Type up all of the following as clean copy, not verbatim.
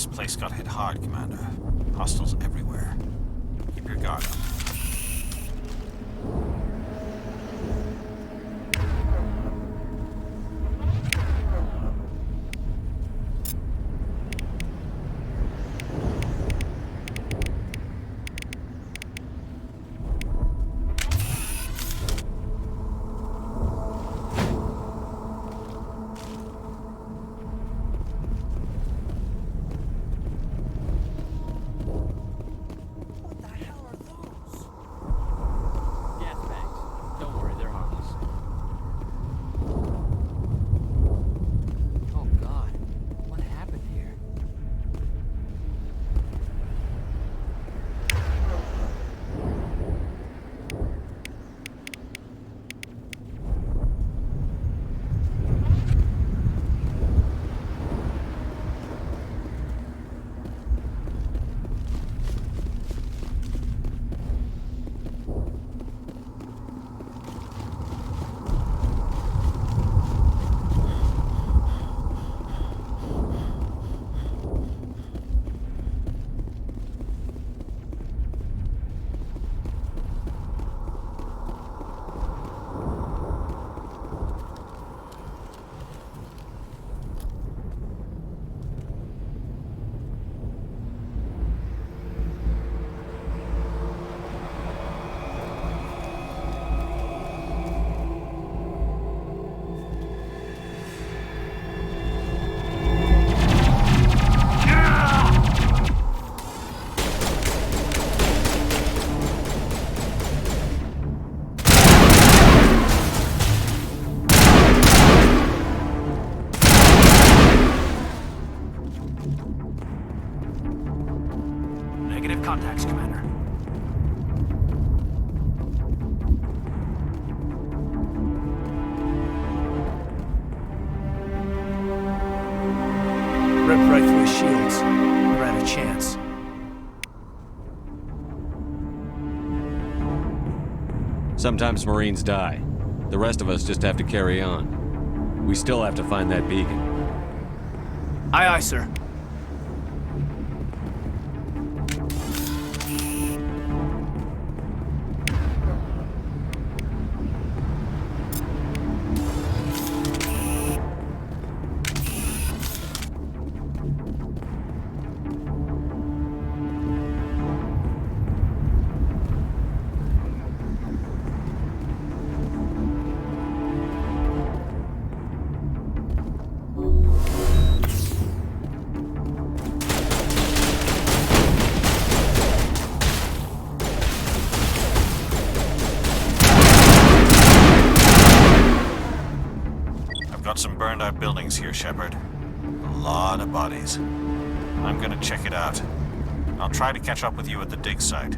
This place got hit hard, Commander. Hostiles everywhere. Keep your guard up. Contacts, Commander. Ripped right through his shields. Never had a chance. Sometimes Marines die. The rest of us just have to carry on. We still have to find that beacon. Aye, aye, sir. Got some burned out buildings here, Shepard. A lot of bodies. I'm gonna check it out. I'll try to catch up with you at the dig site.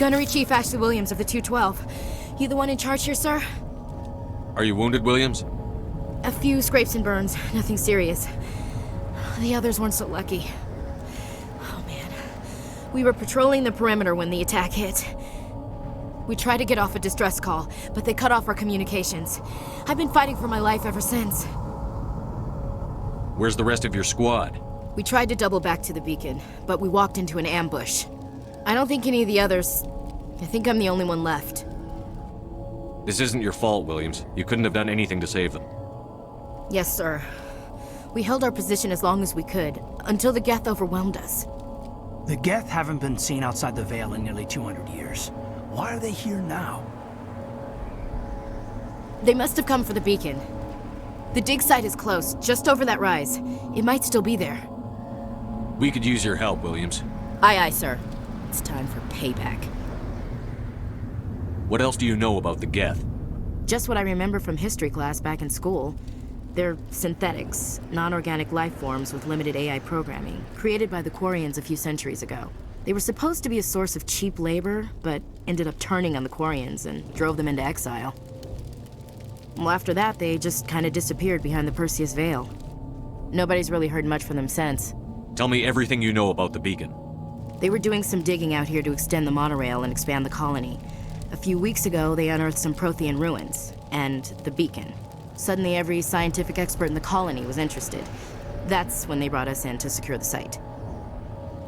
Gunnery Chief Ashley Williams of the 212. You the one in charge here, sir? Are you wounded, Williams? A few scrapes and burns, nothing serious. The others weren't so lucky. Oh man. We were patrolling the perimeter when the attack hit. We tried to get off a distress call, but they cut off our communications. I've been fighting for my life ever since. Where's the rest of your squad? We tried to double back to the beacon, but we walked into an ambush. I don't think any of the others... I think I'm the only one left. This isn't your fault, Williams. You couldn't have done anything to save them. Yes, sir. We held our position as long as we could, until the Geth overwhelmed us. The Geth haven't been seen outside the Veil in nearly 200 years. Why are they here now? They must have come for the beacon. The dig site is close, just over that rise. It might still be there. We could use your help, Williams. Aye, aye, sir. It's time for payback. What else do you know about the Geth? Just what I remember from history class back in school. They're synthetics, non-organic life forms with limited AI programming, created by the Quarians a few centuries ago. They were supposed to be a source of cheap labor, but ended up turning on the Quarians and drove them into exile. Well, after that, they just kind of disappeared behind the Perseus Veil. Nobody's really heard much from them since. Tell me everything you know about the beacon. They were doing some digging out here to extend the monorail and expand the colony. A few weeks ago, they unearthed some Prothean ruins, and the beacon. Suddenly, every scientific expert in the colony was interested. That's when they brought us in to secure the site.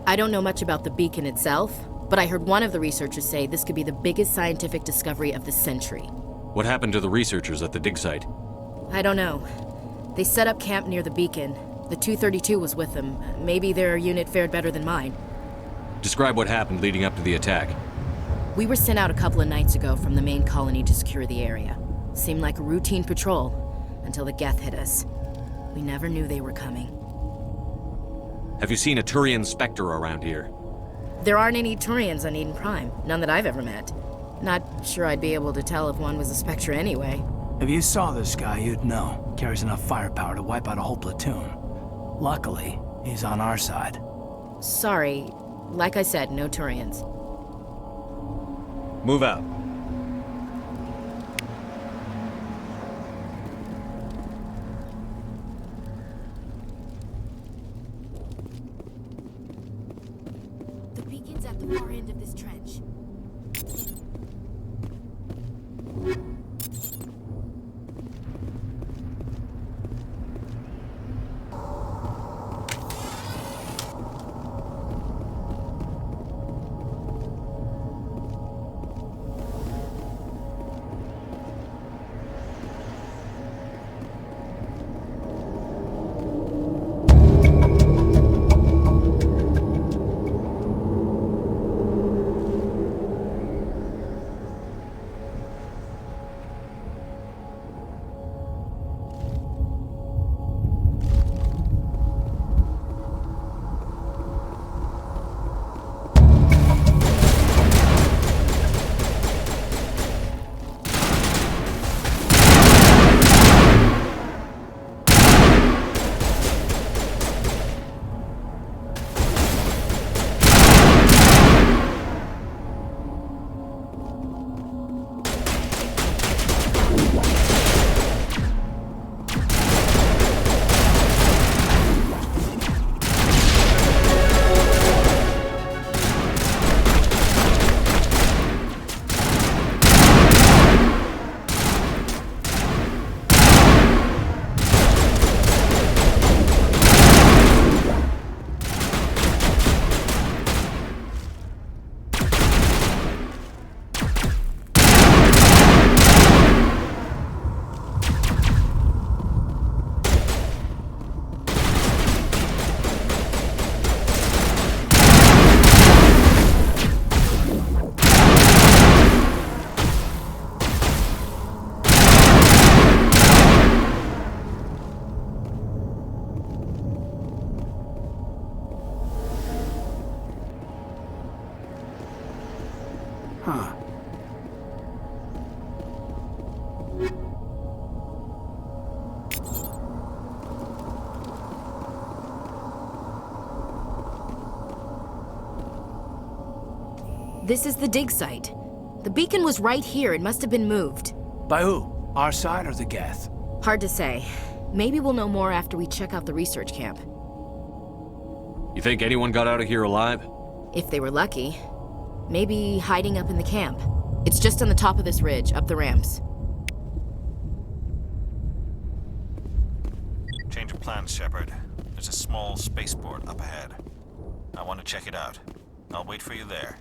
I don't know much about the beacon itself, but I heard one of the researchers say this could be the biggest scientific discovery of the century. What happened to the researchers at the dig site? I don't know. They set up camp near the beacon. The 232 was with them. Maybe their unit fared better than mine. Describe what happened leading up to the attack. We were sent out a couple of nights ago from the main colony to secure the area. Seemed like a routine patrol, until the Geth hit us. We never knew they were coming. Have you seen a Turian Spectre around here? There aren't any Turians on Eden Prime. None that I've ever met. Not sure I'd be able to tell if one was a Spectre anyway. If you saw this guy, you'd know. Carries enough firepower to wipe out a whole platoon. Luckily, he's on our side. Sorry. Like I said, no Turians. Move out. The beacon's at the far end of this trench. This is the dig site. The beacon was right here. It must have been moved. By who? Our side or the Geth? Hard to say. Maybe we'll know more after we check out the research camp. You think anyone got out of here alive? If they were lucky. Maybe hiding up in the camp. It's just on the top of this ridge, up the ramps. Change of plans, Shepard. There's a small spaceport up ahead. I want to check it out. I'll wait for you there.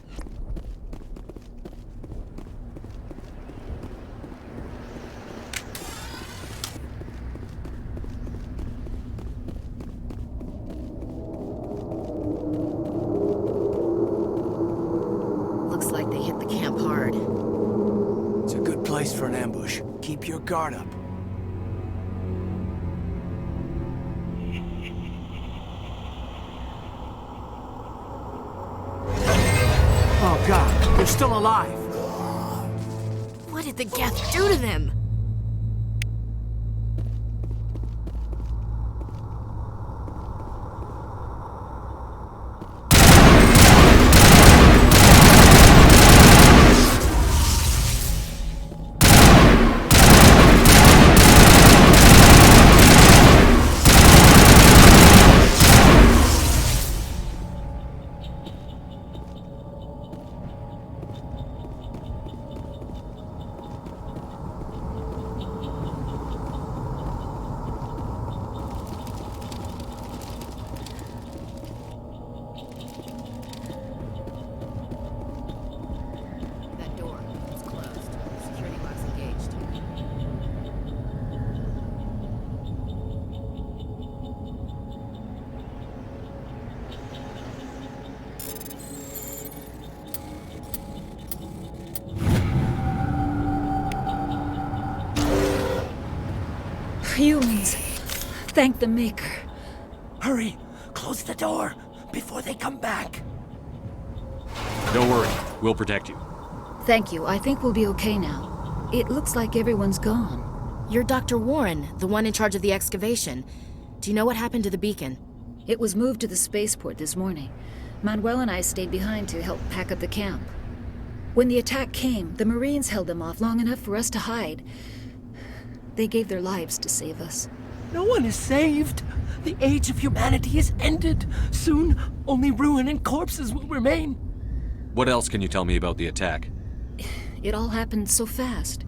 Looks like they hit the camp hard. It's a good place for an ambush. Keep your guard up. Oh God, they're still alive. What did the Geth do to them? That door, it's closed. Security lock's engaged. Humans. Thank the Maker. Hurry, close the door before they come back. Don't worry, we'll protect you. Thank you. I think we'll be okay now. It looks like everyone's gone. You're Dr. Warren, the one in charge of the excavation. Do you know what happened to the beacon? It was moved to the spaceport this morning. Manuel and I stayed behind to help pack up the camp. When the attack came, the Marines held them off long enough for us to hide. They gave their lives to save us. No one is saved. The age of humanity is ended. Soon, only ruin and corpses will remain. What else can you tell me about the attack? It all happened so fast.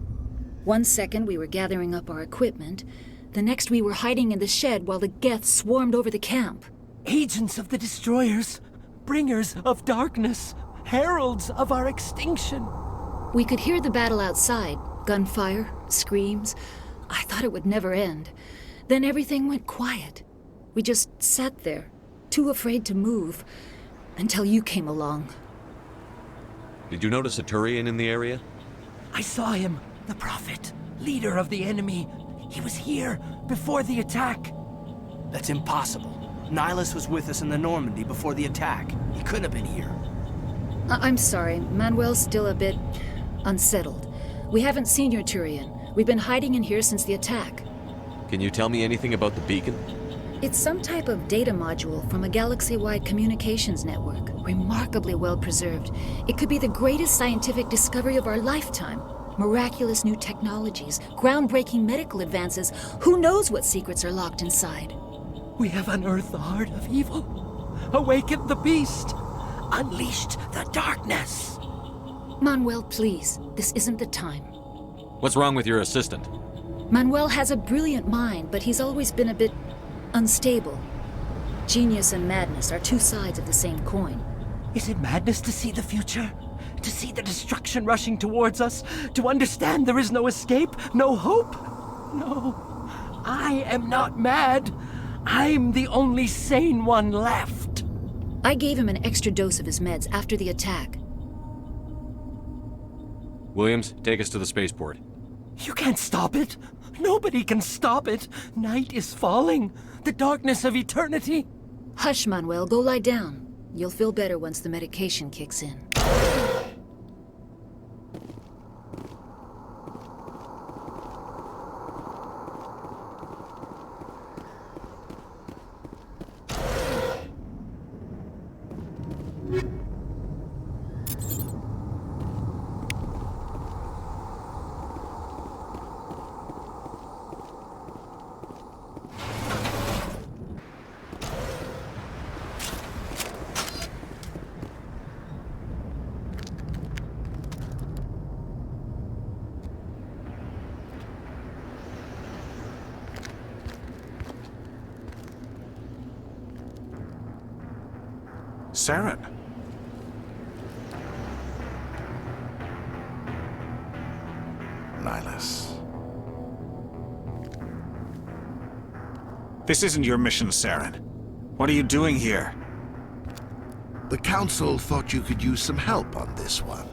One second we were gathering up our equipment. The next we were hiding in the shed while the Geth swarmed over the camp. Agents of the Destroyers, bringers of darkness, heralds of our extinction. We could hear the battle outside. Gunfire, screams. I thought it would never end. Then everything went quiet. We just sat there, too afraid to move, until you came along. Did you notice a Turian in the area? I saw him, the Prophet, leader of the enemy. He was here before the attack. That's impossible. Nihilus was with us in the Normandy before the attack. He couldn't have been here. I'm sorry, Manuel's still a bit unsettled. We haven't seen your Turian. We've been hiding in here since the attack. Can you tell me anything about the beacon? It's some type of data module from a galaxy-wide communications network, remarkably well preserved. It could be the greatest scientific discovery of our lifetime. Miraculous new technologies, groundbreaking medical advances. Who knows what secrets are locked inside? We have unearthed the heart of evil, awakened the beast, unleashed the darkness. Manuel, please, this isn't the time. What's wrong with your assistant? Manuel has a brilliant mind, but he's always been a bit unstable. Genius and madness are two sides of the same coin. Is it madness to see the future? To see the destruction rushing towards us? To understand there is no escape? No hope? No. I am not mad. I'm the only sane one left. I gave him an extra dose of his meds after the attack. Williams, take us to the spaceport. You can't stop it. Nobody can stop it. Night is falling. The darkness of eternity. Hush, Manuel. Go lie down. You'll feel better once the medication kicks in. Saren. Nihilus. This isn't your mission, Saren. What are you doing here? The Council thought you could use some help on this one.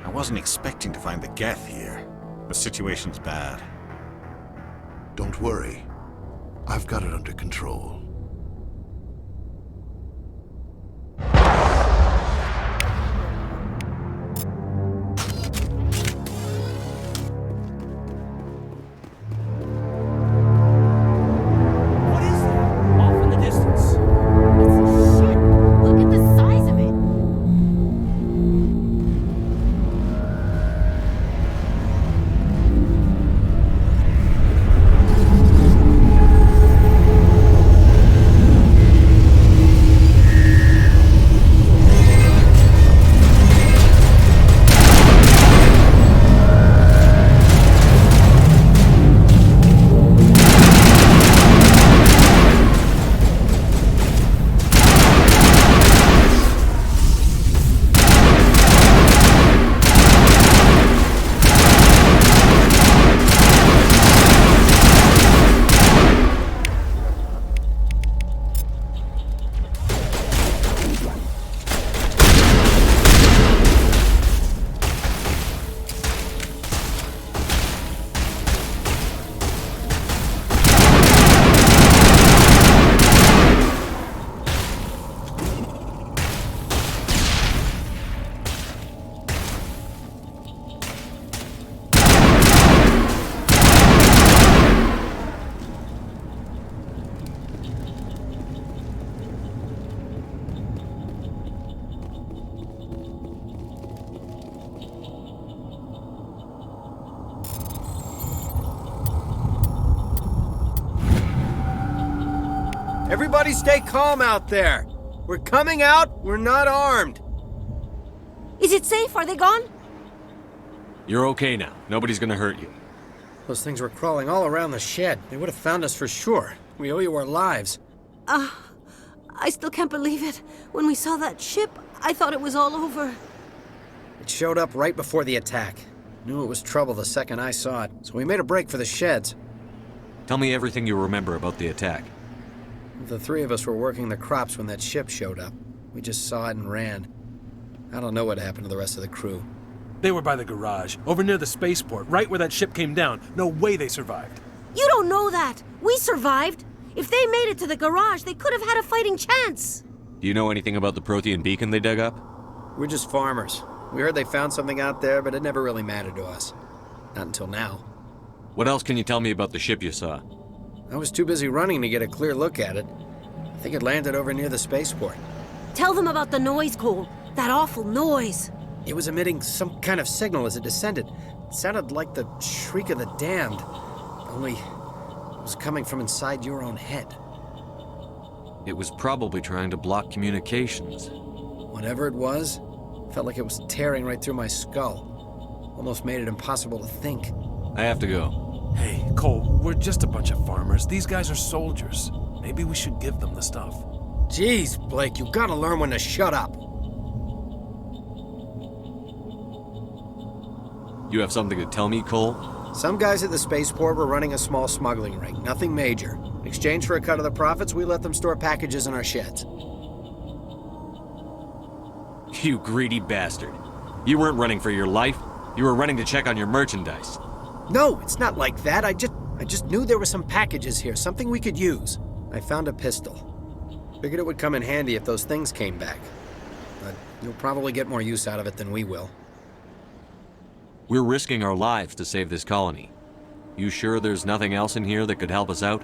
I wasn't expecting to find the Geth here. The situation's bad. Don't worry. I've got it under control. What is that? Off in the distance. Shit! Look at the size of it! Everybody stay calm out there. We're coming out, we're not armed. Is it safe? Are they gone? You're okay now. Nobody's gonna hurt you. Those things were crawling all around the shed. They would have found us for sure. We owe you our lives. I still can't believe it. When we saw that ship, I thought it was all over. It showed up right before the attack. Knew it was trouble the second I saw it, so we made a break for the sheds. Tell me everything you remember about the attack. The three of us were working the crops when that ship showed up. We just saw it and ran. I don't know what happened to the rest of the crew. They were by the garage, over near the spaceport, right where that ship came down. No way they survived. You don't know that. We survived. If they made it to the garage, they could have had a fighting chance. Do you know anything about the Prothean beacon they dug up? We're just farmers. We heard they found something out there, but it never really mattered to us. Not until now. What else can you tell me about the ship you saw? I was too busy running to get a clear look at it. I think it landed over near the spaceport. Tell them about the noise, Cole. That awful noise. It was emitting some kind of signal as it descended. It sounded like the shriek of the damned. Only it was coming from inside your own head. It was probably trying to block communications. Whatever it was, felt like it was tearing right through my skull. Almost made it impossible to think. I have to go. Hey, Cole, we're just a bunch of farmers. These guys are soldiers. Maybe we should give them the stuff. Jeez, Blake, you gotta learn when to shut up. You have something to tell me, Cole? Some guys at the spaceport were running a small smuggling ring, nothing major. In exchange for a cut of the profits, we let them store packages in our sheds. You greedy bastard. You weren't running for your life. You were running to check on your merchandise. No, it's not like that. I just knew there were some packages here, something we could use. I found a pistol. Figured it would come in handy if those things came back. But you'll probably get more use out of it than we will. We're risking our lives to save this colony. You sure there's nothing else in here that could help us out?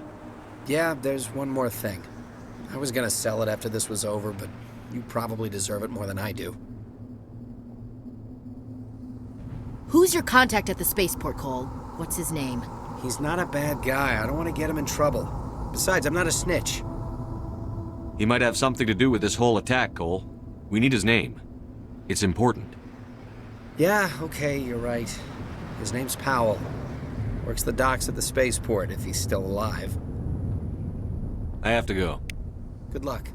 Yeah, there's one more thing. I was gonna sell it after this was over, but you probably deserve it more than I do. Who's your contact at the spaceport, Cole? What's his name? He's not a bad guy. I don't want to get him in trouble. Besides, I'm not a snitch. He might have something to do with this whole attack, Cole. We need his name. It's important. Yeah, okay, you're right. His name's Powell. Works the docks at the spaceport if he's still alive. I have to go. Good luck.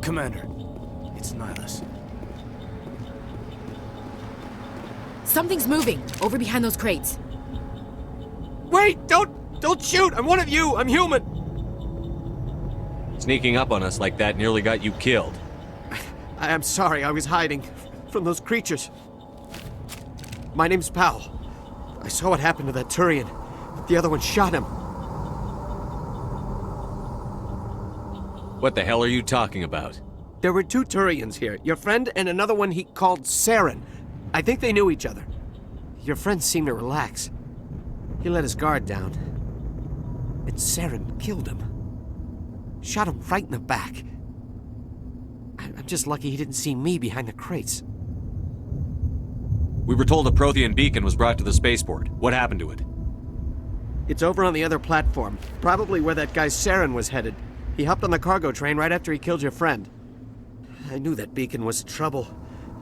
Commander, it's Nihilus. Something's moving over behind those crates. Wait! Don't shoot! I'm one of you! I'm human! Sneaking up on us like that nearly got you killed. I am sorry, I was hiding from those creatures. My name's Powell. I saw what happened to that Turian. The other one shot him. What the hell are you talking about? There were two Turians here, your friend and another one he called Saren. I think they knew each other. Your friend seemed to relax. He let his guard down. And Saren killed him. Shot him right in the back. I'm just lucky he didn't see me behind the crates. We were told a Prothean beacon was brought to the spaceport. What happened to it? It's over on the other platform, probably where that guy Saren was headed. He hopped on the cargo train right after he killed your friend. I knew that beacon was trouble.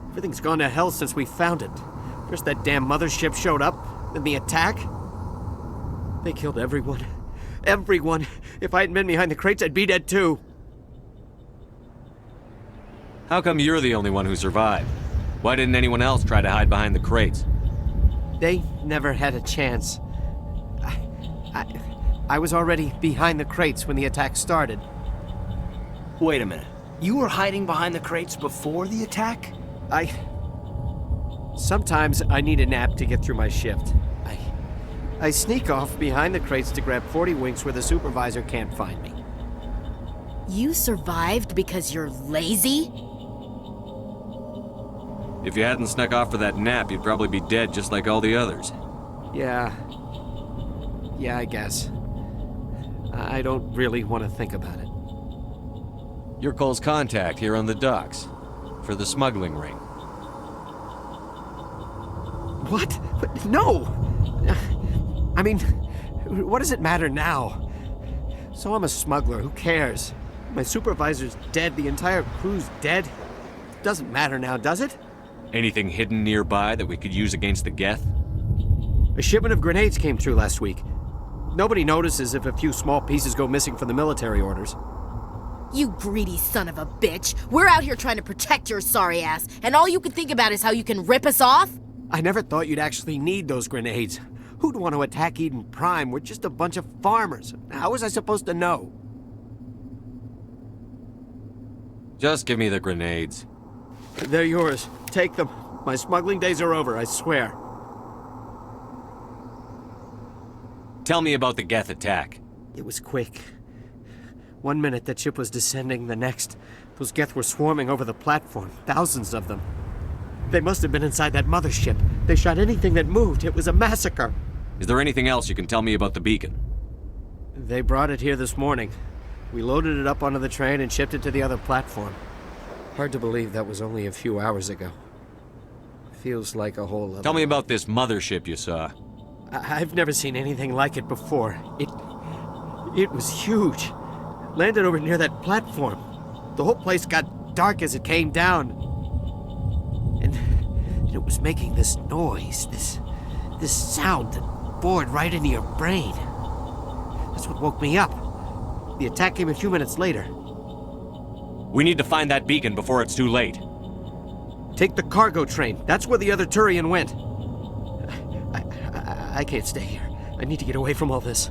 Everything's gone to hell since we found it. First that damn mothership showed up, then the attack. They killed everyone. Everyone. If I hadn't been behind the crates, I'd be dead too. How come you're the only one who survived? Why didn't anyone else try to hide behind the crates? They never had a chance. I was already behind the crates when the attack started. Wait a minute. You were hiding behind the crates before the attack? Sometimes I need a nap to get through my shift. I sneak off behind the crates to grab 40 winks where the supervisor can't find me. You survived because you're lazy? If you hadn't snuck off for that nap, you'd probably be dead just like all the others. Yeah, I guess. I don't really want to think about it. You're Cole's contact here on the docks. For the smuggling ring. What? No! I mean, what does it matter now? So I'm a smuggler, who cares? My supervisor's dead, the entire crew's dead. Doesn't matter now, does it? Anything hidden nearby that we could use against the Geth? A shipment of grenades came through last week. Nobody notices if a few small pieces go missing from the military orders. You greedy son of a bitch. We're out here trying to protect your sorry ass, and all you can think about is how you can rip us off? I never thought you'd actually need those grenades. Who'd want to attack Eden Prime? We're just a bunch of farmers. How was I supposed to know? Just give me the grenades. They're yours. Take them. My smuggling days are over, I swear. Tell me about the Geth attack. It was quick. 1 minute that ship was descending, the next, those Geth were swarming over the platform. Thousands of them. They must have been inside that mothership. They shot anything that moved. It was a massacre. Is there anything else you can tell me about the beacon? They brought it here this morning. We loaded it up onto the train and shipped it to the other platform. Hard to believe that was only a few hours ago. Feels like a whole other... Tell me about this mothership you saw. I've never seen anything like it before. It was huge. Landed over near that platform. The whole place got dark as it came down. And it was making this noise, this sound that bored right into your brain. That's what woke me up. The attack came a few minutes later. We need to find that beacon before it's too late. Take the cargo train. That's where the other Turian went. I can't stay here. I need to get away from all this.